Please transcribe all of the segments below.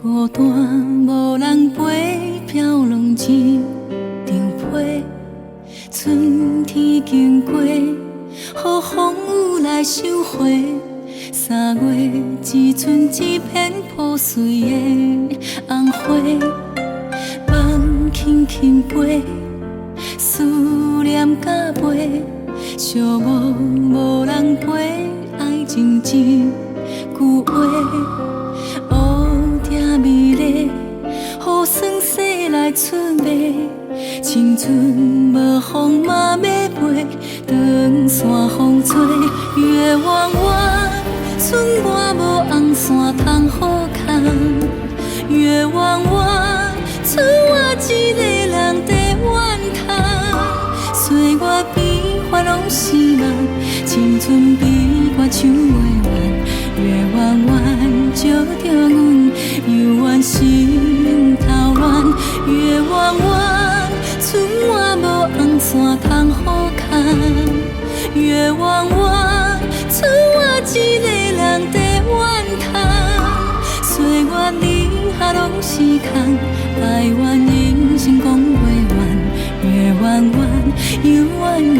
孤单无人陪，飘浪一张被。春天经过，予风雨来收回。3月只剩一片破碎的红花，梦轻轻飞，思念甲飞，寂寞无人陪，爱情一句话。乌蝶美丽，予酸涩来出卖，青春无风嘛要飞，长线风吹，月弯弯。剩我无红线通好看，月弯弯，剩我一个人在怨叹。岁月变化拢是梦，青春比我唱袂完。月弯弯，照着阮犹原心头乱。月弯弯，剩我无红线通好看，月弯弯，剩我一个。在怨叹，岁月离合拢是空，哀怨人生讲袂完，月弯弯，犹原月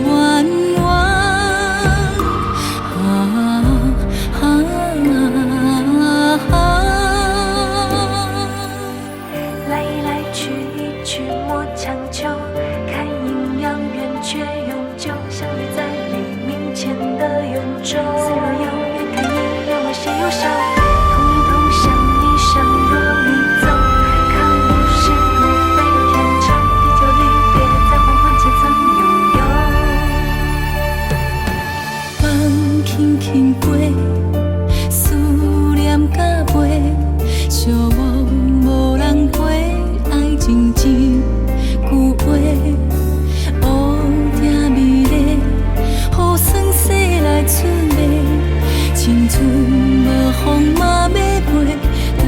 弯弯。来来去去莫强求，看阴阳圆缺永久，相遇在黎明前的永昼。似若有缘看一眼，为谁忧伤？同一同向你相若宇宙，看物是路非天长地久，离别在黄昏前曾拥有。梦轻轻飞，思念甲飞，寂寞无人陪，爱情一句话。乌蝶美丽，予酸涩来出卖，青春无风嘛要飞，长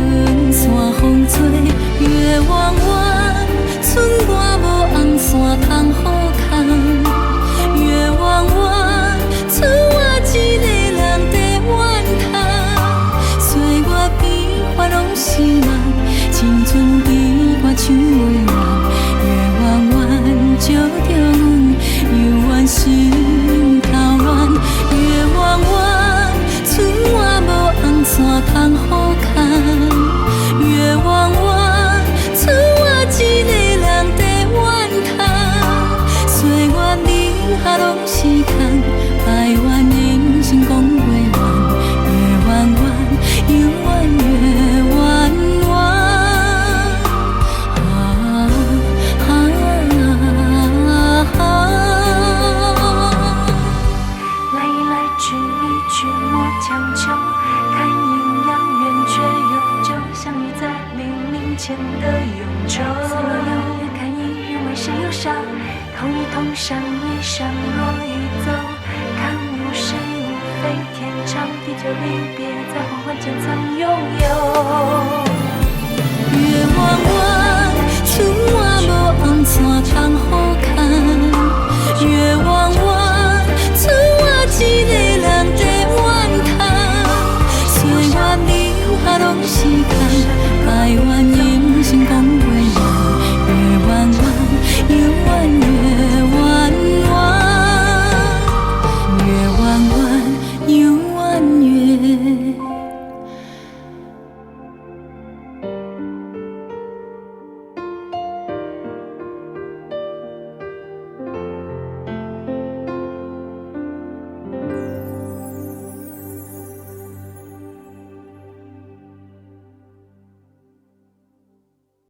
线风吹，月弯弯，剩我无红线通好看，月弯弯，剩我一个人在怨叹。岁月变化拢是梦，青春比我唱袂完。月弯弯，照着阮犹原心头乱。月弯弯，剩我无红线通好看，月弯弯，剩我一个人在怨叹。岁月离合拢是空，哀怨人生讲袂完，月弯弯，犹原月弯弯。来来去去莫强求，看阴阳圆缺永久，相遇在黎明前的永昼。似若有缘看一眼，为谁忧伤？同一同向你相若宇宙，看物是无非天长地久，离别在黄昏前曾拥有。